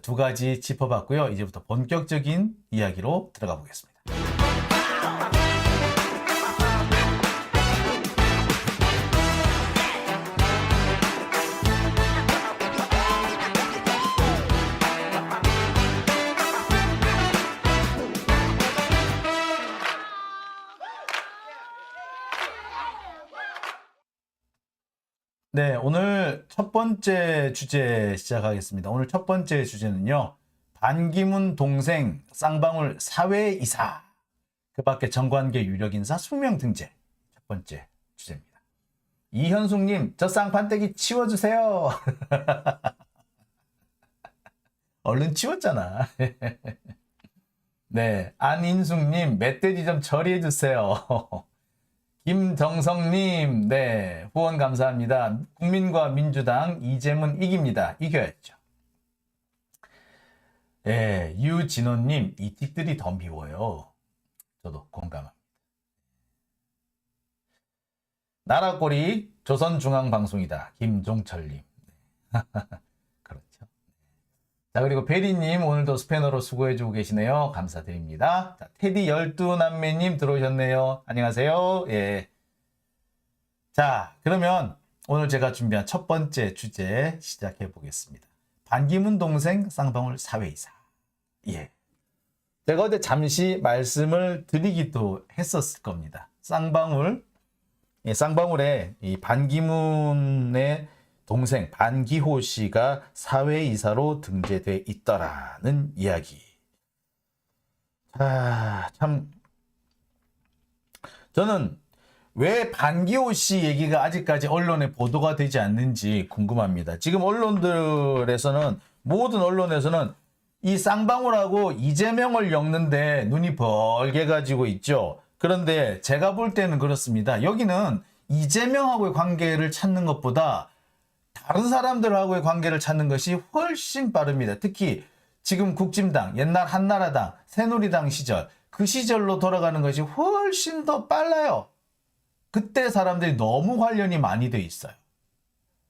두 가지 짚어봤고요. 이제부터 본격적인 이야기로 들어가 보겠습니다. 네, 오늘 첫 번째 주제 시작하겠습니다. 오늘 첫 번째 주제는요. 반기문 동생 쌍방울 사회이사, 그 밖에 정관계 유력인사 숙명 등재. 첫 번째 주제입니다. 이현숙님, 저 쌍판떼기 치워주세요. 얼른 치웠잖아. 네, 안인숙님, 멧돼지 좀 처리해주세요. 김정성님, 네, 후원 감사합니다. 국민과 민주당 이재문 이깁니다. 이겨야죠. 네, 유진호님, 이 틱들이 더 미워요. 저도 공감합니다. 나라꼬리 조선중앙방송이다. 김종철님. 그렇죠. 자, 그리고 베리님, 오늘도 스패너로 수고해주고 계시네요. 감사드립니다. 자, 테디 12남매님 들어오셨네요. 안녕하세요. 예. 자, 그러면 오늘 제가 준비한 첫 번째 주제 시작해 보겠습니다. 반기문 동생 쌍방울 사회이사. 예. 제가 어제 잠시 말씀을 드리기도 했었을 겁니다. 쌍방울, 예, 쌍방울에 이 반기문의 동생 반기호 씨가 사회이사로 등재돼 있더라는 이야기. 참 저는 왜 반기호 씨 얘기가 아직까지 언론에 보도가 되지 않는지 궁금합니다. 지금 언론들에서는, 모든 언론에서는 이 쌍방울하고 이재명을 엮는데 눈이 벌게 가지고 있죠. 그런데 제가 볼 때는 그렇습니다. 여기는 이재명하고의 관계를 찾는 것보다 다른 사람들하고의 관계를 찾는 것이 훨씬 빠릅니다. 특히 지금 국진당, 옛날 한나라당, 새누리당 시절, 그 시절로 돌아가는 것이 훨씬 더 빨라요. 그때 사람들이 너무 관련이 많이 돼 있어요.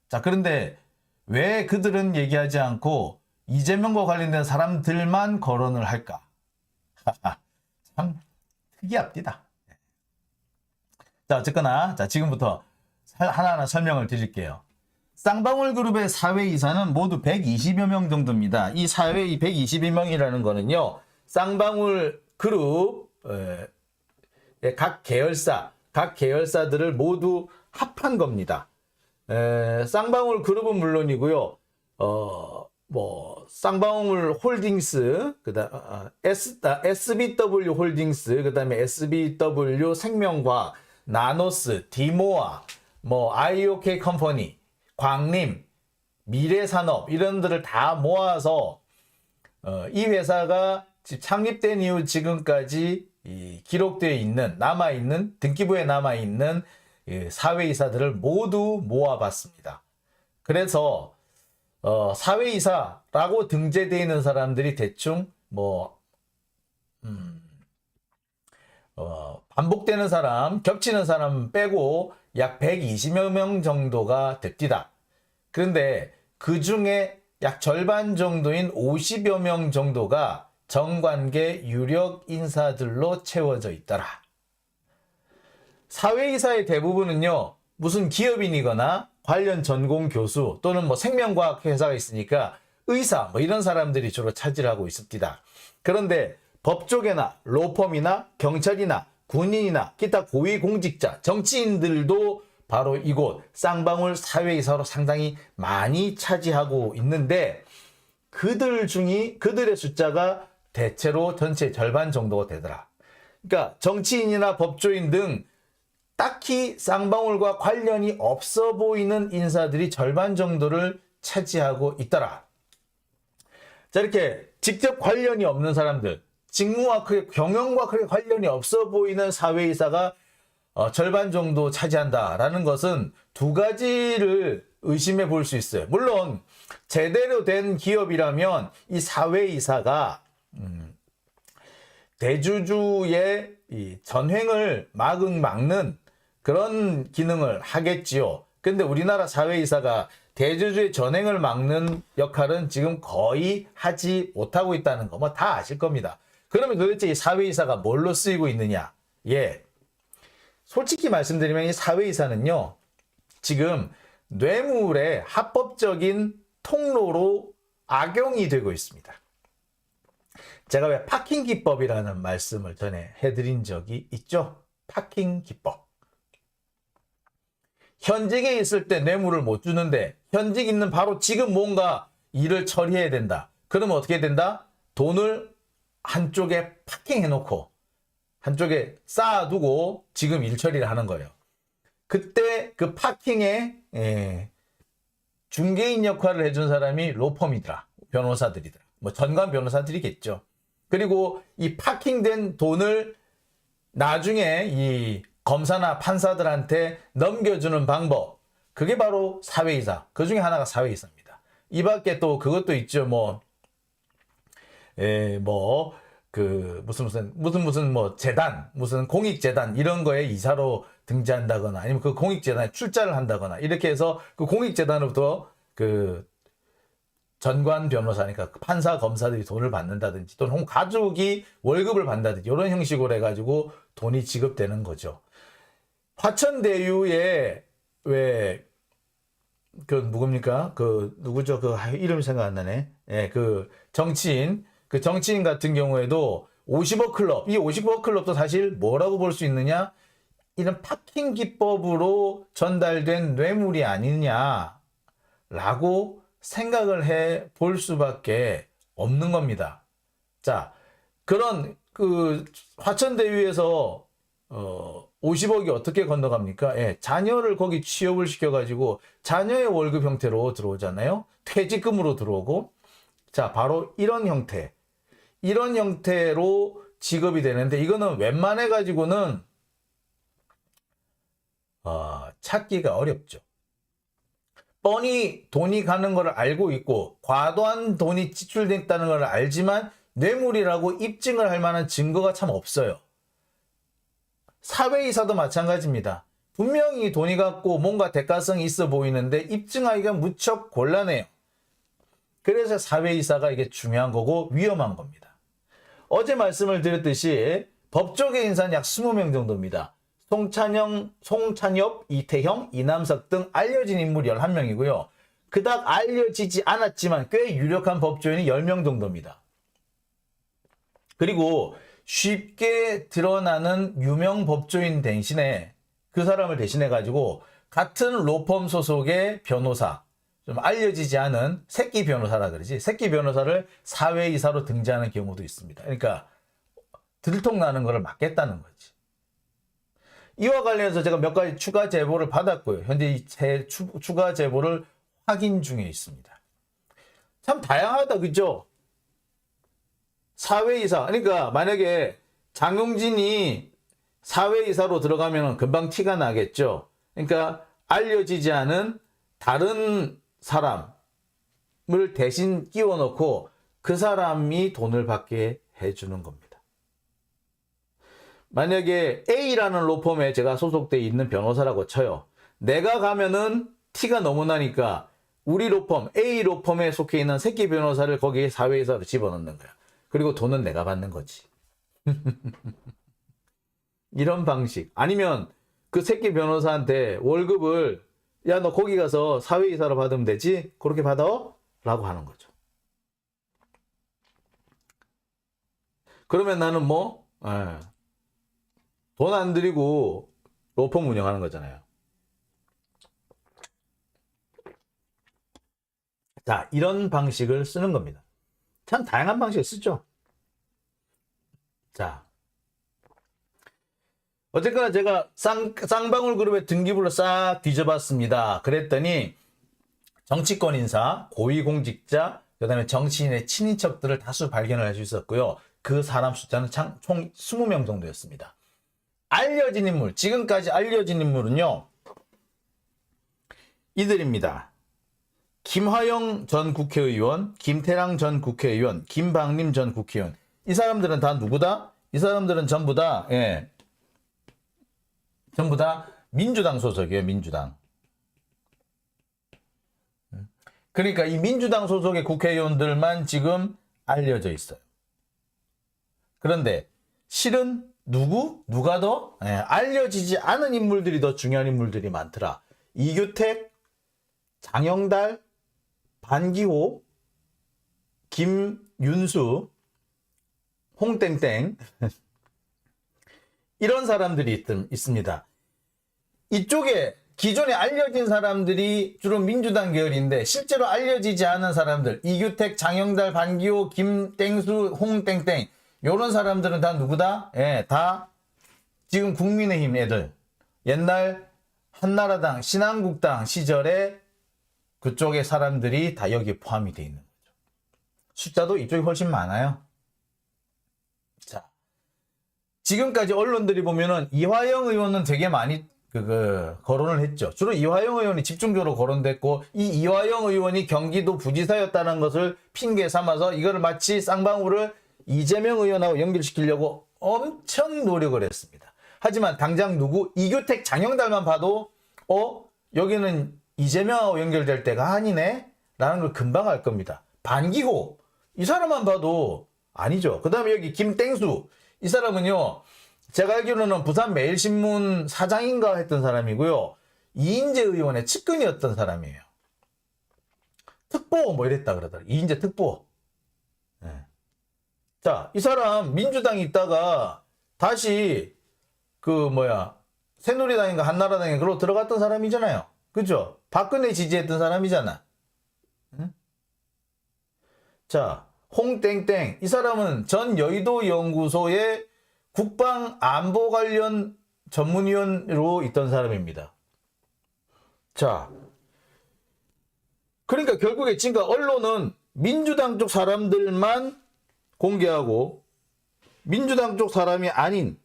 자, 그런데 왜 그들은 얘기하지 않고 이재명과 관련된 사람들만 거론을 할까? 참 특이합니다. 자, 어쨌거나, 자, 지금부터 하나하나 설명을 드릴게요. 쌍방울 그룹의 사회이사는 모두 120여 명 정도입니다. 이 사회 120여 명이라는 거는요, 쌍방울 그룹 각 계열사들을 모두 합한 겁니다. 쌍방울 그룹은 물론이고요, 쌍방울 홀딩스, SBW 홀딩스, 그 다음에 SBW 생명과학, 나노스, 디모아, IOK 컴퍼니, 광림, 미래산업, 이런 들을 다 모아서 이 회사가 창립된 이후 지금까지 기록되어 있는, 남아있는, 등기부에 남아있는 사회이사들을 모두 모아봤습니다. 그래서 사회이사라고 등재되어 있는 사람들이 대충 반복되는 사람, 겹치는 사람 빼고 약 120여 명 정도가 됩니다. 그런데 그 중에 약 절반 정도인 50여 명 정도가 정관계 유력 인사들로 채워져 있더라. 사회이사의 대부분은요, 무슨 기업인이거나 관련 전공 교수 또는 생명과학 회사가 있으니까 의사 이런 사람들이 주로 차지하고 있습니다. 그런데 법조계나 로펌이나 경찰이나 군인이나 기타 고위공직자, 정치인들도 바로 이곳 쌍방울 사회이사로 상당히 많이 차지하고 있는데, 그들의 숫자가 대체로 전체 절반 정도가 되더라. 그러니까 정치인이나 법조인 등 딱히 쌍방울과 관련이 없어 보이는 인사들이 절반 정도를 차지하고 있더라. 자, 이렇게 직접 관련이 없는 사람들, 직무와 경영과 크게 관련이 없어 보이는 사회이사가 절반 정도 차지한다라는 것은 두 가지를 의심해 볼 수 있어요. 물론 제대로 된 기업이라면 이 사회이사가 대주주의 이 전횡을 막는 그런 기능을 하겠지요. 근데 우리나라 사회이사가 대주주의 전횡을 막는 역할은 지금 거의 하지 못하고 있다는 거 뭐 다 아실 겁니다. 그러면 도대체 이 사회이사가 뭘로 쓰이고 있느냐? 예. 솔직히 말씀드리면 이 사회이사는요, 지금 뇌물의 합법적인 통로로 악용이 되고 있습니다. 제가 왜 파킹 기법이라는 말씀을 전에 해드린 적이 있죠? 파킹 기법. 현직에 있을 때 뇌물을 못 주는데 현직 있는 바로 지금 뭔가 일을 처리해야 된다. 그러면 어떻게 된다? 돈을 한쪽에 파킹해놓고 한쪽에 쌓아두고 지금 일 처리를 하는 거예요. 그때 그 파킹에 중개인 역할을 해준 사람이 로펌이더라. 변호사들이더라. 뭐 전관 변호사들이겠죠. 그리고 이 파킹된 돈을 나중에 이 검사나 판사들한테 넘겨주는 방법, 그게 바로 사회이사. 그 중에 하나가 사회이사입니다. 이 밖에 또 그것도 있죠. 무슨 재단, 무슨 공익재단 이런 거에 이사로 등재한다거나 아니면 그 공익재단에 출자를 한다거나 이렇게 해서 그 공익재단으로부터 그 전관 변호사니까 판사, 검사들이 돈을 받는다든지 또는 가족이 월급을 받는다든지 이런 형식으로 해가지고 돈이 지급되는 거죠. 화천대유에 누굽니까? 누구죠? 이름이 생각 안 나네. 예, 정치인 같은 경우에도 50억 클럽, 이 50억 클럽도 사실 뭐라고 볼 수 있느냐? 이런 파킹 기법으로 전달된 뇌물이 아니냐라고 생각을 해 볼 수밖에 없는 겁니다. 자, 그런 화천대유에서 50억이 어떻게 건너갑니까? 예, 자녀를 거기 취업을 시켜가지고 자녀의 월급 형태로 들어오잖아요. 퇴직금으로 들어오고. 자, 바로 이런 형태로 지급이 되는데 이거는 웬만해가지고는 찾기가 어렵죠. 뻔히 돈이 가는 걸 알고 있고 과도한 돈이 지출됐다는 걸 알지만 뇌물이라고 입증을 할 만한 증거가 참 없어요. 사회이사도 마찬가지입니다. 분명히 돈이 갔고 뭔가 대가성이 있어 보이는데 입증하기가 무척 곤란해요. 그래서 사회이사가 이게 중요한 거고 위험한 겁니다. 어제 말씀을 드렸듯이 법조계 인사는 약 20명 정도입니다. 송찬엽, 이태형, 이남석 등 알려진 인물이 11명이고요. 그닥 알려지지 않았지만 꽤 유력한 법조인이 10명 정도입니다. 그리고 쉽게 드러나는 유명 법조인 대신에 그 사람을 대신해 가지고 같은 로펌 소속의 변호사, 좀 알려지지 않은 새끼 변호사라 그러지. 새끼 변호사를 사회이사로 등재하는 경우도 있습니다. 그러니까 들통나는 거를 막겠다는 거지. 이와 관련해서 제가 몇 가지 추가 제보를 받았고요. 현재 이 추가 제보를 확인 중에 있습니다. 참 다양하다, 그죠? 사회이사. 그러니까 만약에 장용진이 사회이사로 들어가면 금방 티가 나겠죠. 그러니까 알려지지 않은 다른 사람을 대신 끼워놓고 그 사람이 돈을 받게 해주는 겁니다. 만약에 A라는 로펌에 제가 소속돼 있는 변호사라고 쳐요. 내가 가면은 티가 너무 나니까 우리 로펌, A 로펌에 속해 있는 새끼 변호사를 거기에 사회이사로 집어넣는 거야. 그리고 돈은 내가 받는 거지. 이런 방식. 아니면 그 새끼 변호사한테 월급을 야, 너 거기 가서 사회이사로 받으면 되지? 그렇게 받아? 라고 하는 거죠. 그러면 나는 돈 안 들이고 로펌 운영하는 거잖아요. 자, 이런 방식을 쓰는 겁니다. 참 다양한 방식을 쓰죠. 자, 어쨌거나 제가 쌍방울 그룹의 등기부를 싹 뒤져봤습니다. 그랬더니 정치권 인사, 고위공직자, 그 다음에 정치인의 친인척들을 다수 발견을 할 수 있었고요. 그 사람 숫자는 총 20명 정도였습니다. 알려진 인물, 지금까지 알려진 인물은요, 이들입니다. 김화영 전 국회의원, 김태랑 전 국회의원, 김방림 전 국회의원. 이 사람들은 다 누구다? 이 사람들은 전부 다 민주당 소속이에요, 민주당. 그러니까 이 민주당 소속의 국회의원들만 지금 알려져 있어요. 그런데 실은 누가 더 알려지지 않은 인물들이 더 중요한 인물들이 많더라. 이규택, 장영달, 반기호, 김윤수, 홍땡땡 이런 사람들이 있습니다. 이쪽에 기존에 알려진 사람들이 주로 민주당 계열인데 실제로 알려지지 않은 사람들 이규택, 장영달, 반기호, 김땡수, 홍땡땡 이런 사람들은 다 누구다? 다 지금 국민의힘 애들 옛날 한나라당, 신한국당 시절에 그쪽의 사람들이 다 여기에 포함이 되어 있는 거죠. 숫자도 이쪽이 훨씬 많아요. 자, 지금까지 언론들이 보면은 이화영 의원은 되게 많이 거론을 했죠. 주로 이화영 의원이 집중적으로 거론됐고 이 이화영 의원이 경기도 부지사였다는 것을 핑계 삼아서 이거를 마치 쌍방울을 이재명 의원하고 연결시키려고 엄청 노력을 했습니다. 하지만 당장 이규택, 장영달만 봐도 여기는 이재명하고 연결될 때가 아니네 라는 걸 금방 알 겁니다. 반기호 이 사람만 봐도 아니죠. 그 다음에 여기 김땡수 이 사람은요 제가 알기로는 부산매일신문 사장인가 했던 사람이고요. 이인재 의원의 측근이었던 사람이에요. 특보 뭐 이랬다 그러더라고요. 이인재 특보. 자, 이 사람 민주당에 있다가 다시 새누리당인가 한나라당에 그로 들어갔던 사람이잖아요. 그죠? 박근혜 지지했던 사람이잖아. 응? 자, 홍땡땡 이 사람은 전 여의도 연구소의 국방 안보 관련 전문위원으로 있던 사람입니다. 자, 그러니까 결국에 지금 언론은 민주당 쪽 사람들만 공개하고 민주당 쪽 사람이 아닌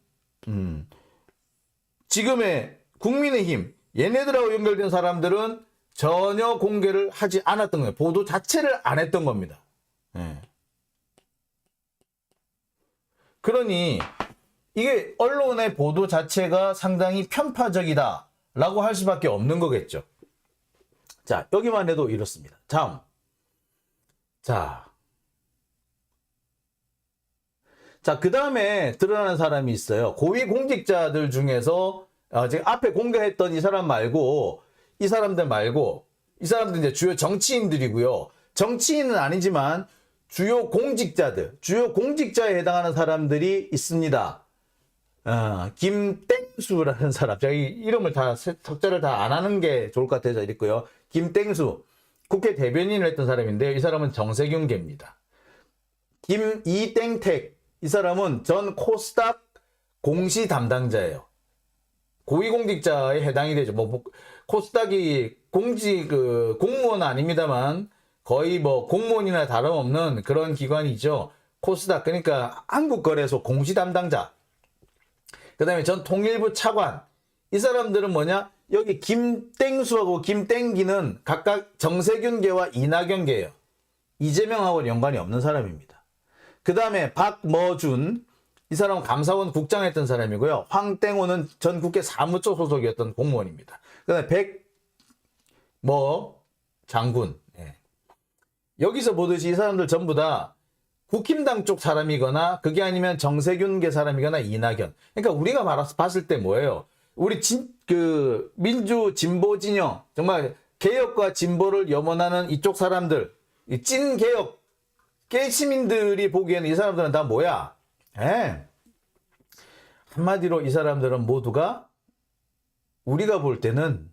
지금의 국민의힘 얘네들하고 연결된 사람들은 전혀 공개를 하지 않았던 거예요. 보도 자체를 안 했던 겁니다. 그러니 이게 언론의 보도 자체가 상당히 편파적이다 라고 할 수밖에 없는 거겠죠. 자, 여기만 해도 이렇습니다. 다음. 자, 그 다음에 드러나는 사람이 있어요. 고위공직자들 중에서 지금 앞에 공개했던 이 사람 말고 이 사람들 이제 주요 정치인들이고요. 정치인은 아니지만 주요 공직자에 해당하는 사람들이 있습니다. 김땡수라는 사람, 제가 이 이름을 석자를 다 안 하는 게 좋을 것 같아서 이랬고요. 김땡수, 국회 대변인을 했던 사람인데요. 이 사람은 정세균계입니다. 이땡택, 이 사람은 전 코스닥 공시 담당자예요. 고위공직자에 해당이 되죠. 코스닥이 공무원 아닙니다만 거의 공무원이나 다름없는 그런 기관이죠. 코스닥, 그러니까 한국거래소 공시 담당자. 그 다음에 전 통일부 차관. 이 사람들은 뭐냐? 여기 김땡수하고 김땡기는 각각 정세균계와 이낙연계예요. 이재명하고는 연관이 없는 사람입니다. 그 다음에 박머준. 이 사람은 감사원 국장 했던 사람이고요. 황땡호는 전 국회 사무처 소속이었던 공무원입니다. 그 다음에 장군. 여기서 보듯이 이 사람들 전부 다 국힘당 쪽 사람이거나 그게 아니면 정세균계 사람이거나 이낙연. 그러니까 우리가 봤을 때 뭐예요? 우리 민주 진보 진영, 정말 개혁과 진보를 염원하는 이쪽 사람들, 이 찐 개혁 깨시민들이 보기에는 이 사람들은 다 뭐야? 한마디로 이 사람들은 모두가 우리가 볼 때는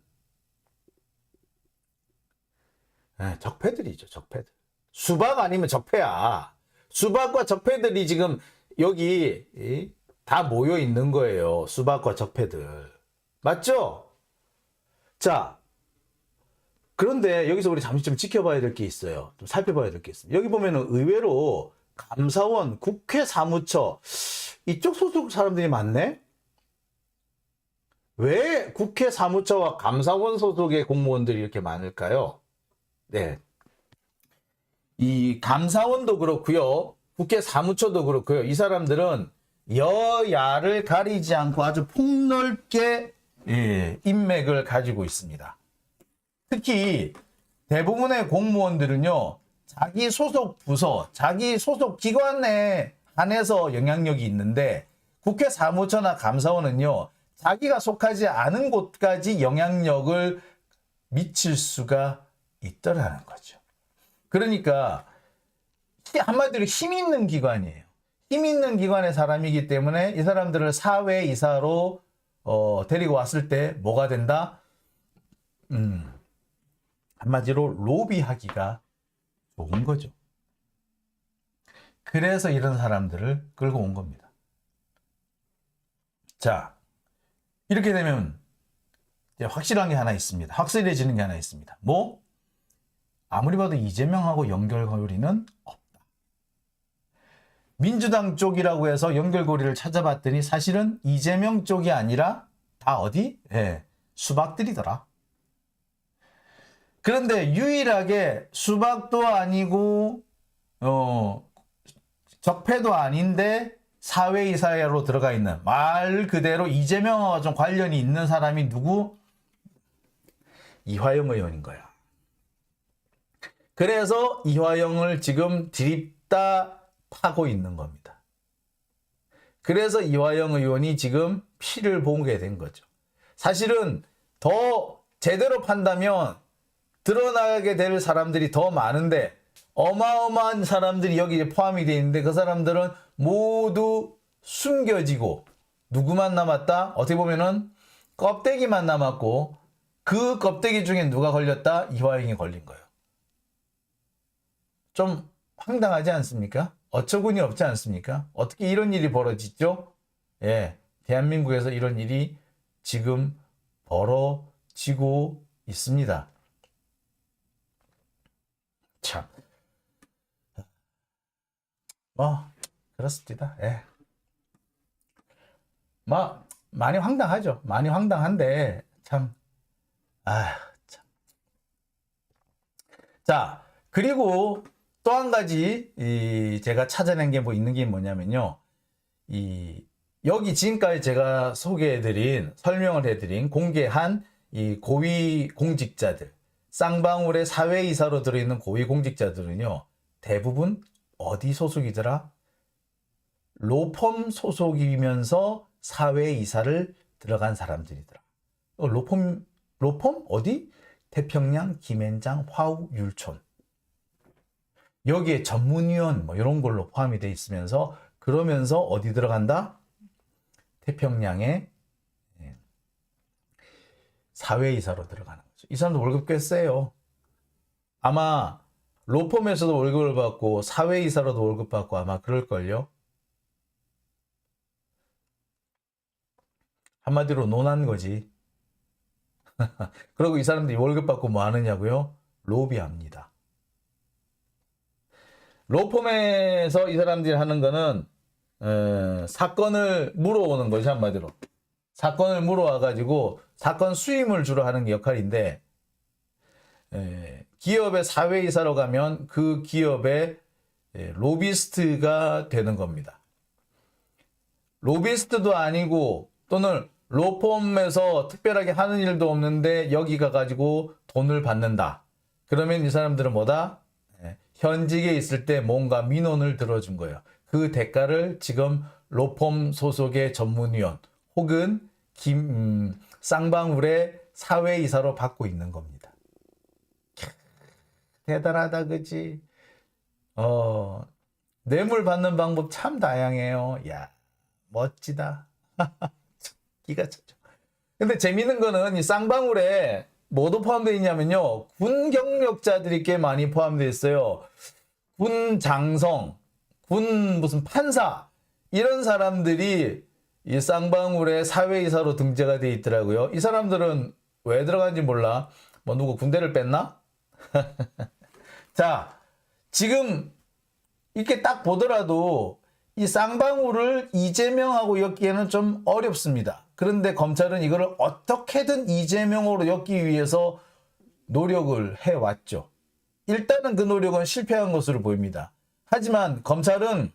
적폐들이죠. 적폐들. 수박 아니면 적폐야. 수박과 적폐들이 지금 여기 다 모여 있는 거예요. 수박과 적폐들. 맞죠? 자, 그런데 여기서 우리 잠시 좀 지켜봐야 될 게 있어요. 좀 살펴봐야 될 게 있어요. 여기 보면은 의외로 감사원, 국회 사무처 이쪽 소속 사람들이 많네? 왜 국회 사무처와 감사원 소속의 공무원들이 이렇게 많을까요? 네. 이 감사원도 그렇고요. 국회 사무처도 그렇고요. 이 사람들은 여야를 가리지 않고 아주 폭넓게 인맥을 가지고 있습니다. 특히 대부분의 공무원들은요, 자기 소속 부서, 자기 소속 기관에 한해서 영향력이 있는데, 국회 사무처나 감사원은요, 자기가 속하지 않은 곳까지 영향력을 미칠 수가 있더라는 거죠. 그러니까 한마디로 힘 있는 기관이에요. 힘 있는 기관의 사람이기 때문에 이 사람들을 사회이사로 데리고 왔을 때 뭐가 된다? 한마디로 로비하기가 좋은 거죠. 그래서 이런 사람들을 끌고 온 겁니다. 자, 이렇게 되면 이제 확실한 게 하나 있습니다. 확실해지는 게 하나 있습니다. 뭐? 아무리 봐도 이재명하고 연결고리는 없다. 민주당 쪽이라고 해서 연결고리를 찾아봤더니 사실은 이재명 쪽이 아니라 다 어디? 수박들이더라. 그런데 유일하게 수박도 아니고 적폐도 아닌데 사회이사로 들어가 있는, 말 그대로 이재명과 좀 관련이 있는 사람이 누구? 이화영 의원인 거야. 그래서 이화영을 지금 드립다 파고 있는 겁니다. 그래서 이화영 의원이 지금 피를 보게 된 거죠. 사실은 더 제대로 판다면 드러나게 될 사람들이 더 많은데, 어마어마한 사람들이 여기에 포함이 되어 있는데 그 사람들은 모두 숨겨지고 누구만 남았다? 어떻게 보면은 껍데기만 남았고, 그 껍데기 중에 누가 걸렸다? 이화영이 걸린 거예요. 좀 황당하지 않습니까? 어처구니 없지 않습니까? 어떻게 이런 일이 벌어지죠? 대한민국에서 이런 일이 지금 벌어지고 있습니다. 참. 그렇습니다. 많이 황당하죠. 많이 황당한데, 참. 참. 자, 그리고 또 한 가지, 제가 찾아낸 게 있는 게 뭐냐면요. 여기 지금까지 제가 설명을 해드린, 공개한 이 고위 공직자들, 쌍방울의 사회이사로 들어있는 고위 공직자들은요, 대부분 어디 소속이더라? 로펌 소속이면서 사회이사를 들어간 사람들이더라. 로펌 어디? 태평양, 김앤장, 화우, 율촌. 여기에 전문위원 이런 걸로 포함이 돼 있으면서, 그러면서 어디 들어간다? 태평양의 사회이사로 들어가는 거죠. 이 사람도 월급 꽤 세요. 아마 로펌에서도 월급을 받고 사회이사로도 월급 받고 아마 그럴걸요. 한마디로 논한 거지. 그리고 이 사람들이 월급 받고 뭐 하느냐고요? 로비합니다. 로펌에서 이 사람들이 하는 거는 사건을 물어오는 거죠. 한마디로 사건을 물어와 가지고 사건 수임을 주로 하는 게 역할인데, 기업의 사회이사로 가면 그 기업의 로비스트가 되는 겁니다. 로비스트도 아니고, 또는 로펌에서 특별하게 하는 일도 없는데 여기 가가지고 돈을 받는다. 그러면 이 사람들은 뭐다? 현직에 있을 때 뭔가 민원을 들어준 거예요. 그 대가를 지금 로펌 소속의 전문위원 혹은 쌍방울의 사회이사로 받고 있는 겁니다. 대단하다, 그치? 뇌물 받는 방법 참 다양해요. 야, 멋지다. 기가 차죠. 근데 재밌는 거는 이 쌍방울에 뭐도 포함되어 있냐면요, 군 경력자들이 꽤 많이 포함되어 있어요. 군 장성, 군 무슨 판사, 이런 사람들이 이 쌍방울의 사회이사로 등재가 되어 있더라고요. 이 사람들은 왜 들어간지 몰라. 누구 군대를 뺐나? 자, 지금 이렇게 딱 보더라도 이 쌍방울을 이재명하고 엮기에는 좀 어렵습니다. 그런데 검찰은 이거를 어떻게든 이재명으로 엮기 위해서 노력을 해왔죠. 일단은 그 노력은 실패한 것으로 보입니다. 하지만 검찰은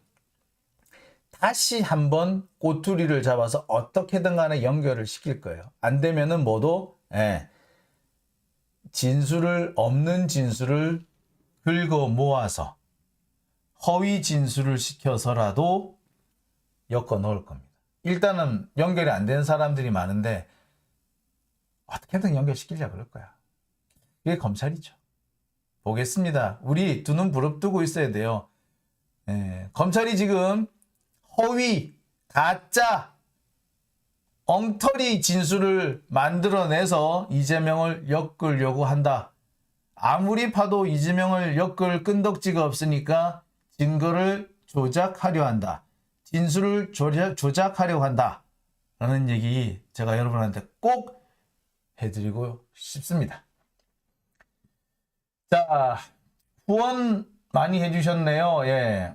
다시 한번 꼬투리를 잡아서 어떻게든 간에 연결을 시킬 거예요. 안 되면은 진술을 없는 진술을 긁어 모아서 허위 진술을 시켜서라도 엮어 넣을 겁니다. 일단은 연결이 안 되는 사람들이 많은데 어떻게든 연결시키려고 그럴 거야. 이게 검찰이죠. 보겠습니다. 우리 두 눈 부릅뜨고 있어야 돼요. 검찰이 지금 허위, 가짜, 엉터리 진술을 만들어내서 이재명을 엮으려고 한다. 아무리 파도 이재명을 엮을 끈덕지가 없으니까 증거를 조작하려 한다. 진술을 조작하려고 한다. 라는 얘기 제가 여러분한테 꼭 해드리고 싶습니다. 자, 후원 많이 해주셨네요. 예.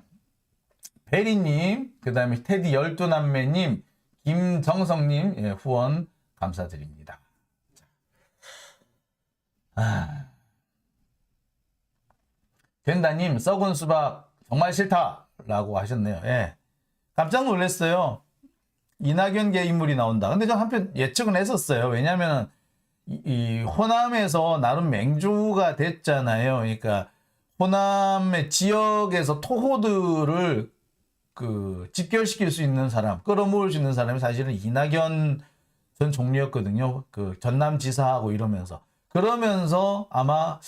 베리님, 그 다음에 테디 12남매님, 김정성님, 예, 후원 감사드립니다. 된다님, 썩은 수박 정말 싫다. 라고 하셨네요. 예. 깜짝 놀랐어요. 이낙연계 인물이 나온다. 근데 저 한편 예측은 했었어요. 왜냐하면 이 호남에서 나름 맹주가 됐잖아요. 그러니까 호남의 지역에서 토호들을 집결시킬 수 있는 사람, 끌어모을 수 있는 사람이 사실은 이낙연 전 총리였거든요. 그 전남지사하고 이러면서. 그러면서 아마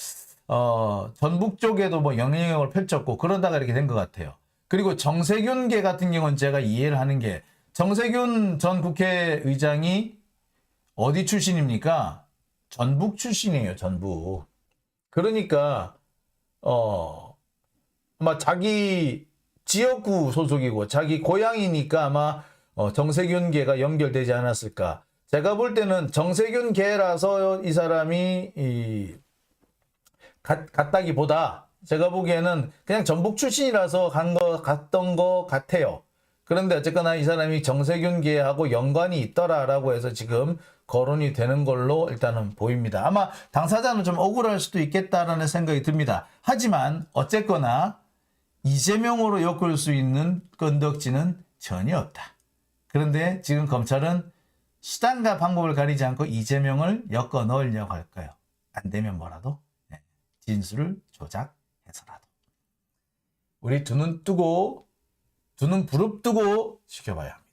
전북 쪽에도 뭐 영향력을 펼쳤고 그러다가 이렇게 된 것 같아요. 그리고 정세균계 같은 경우는 제가 이해를 하는 게 정세균 전 국회의장이 어디 출신입니까? 전북 출신이에요. 전북. 그러니까 아마 자기 지역구 소속이고 자기 고향이니까 아마 정세균계가 연결되지 않았을까. 제가 볼 때는 정세균계라서 이 사람이 갔다기보다 제가 보기에는 그냥 전북 출신이라서 갔던 것 같아요. 그런데 어쨌거나 이 사람이 정세균계하고 연관이 있더라라고 해서 지금 거론이 되는 걸로 일단은 보입니다. 아마 당사자는 좀 억울할 수도 있겠다라는 생각이 듭니다. 하지만 어쨌거나 이재명으로 엮을 수 있는 건덕지는 전혀 없다. 그런데 지금 검찰은 수단과 방법을 가리지 않고 이재명을 엮어 넣으려고 할 거예요. 안 되면 뭐라도 진술을 조작해서라도. 우리 두 눈 부릅뜨고 지켜봐야 합니다.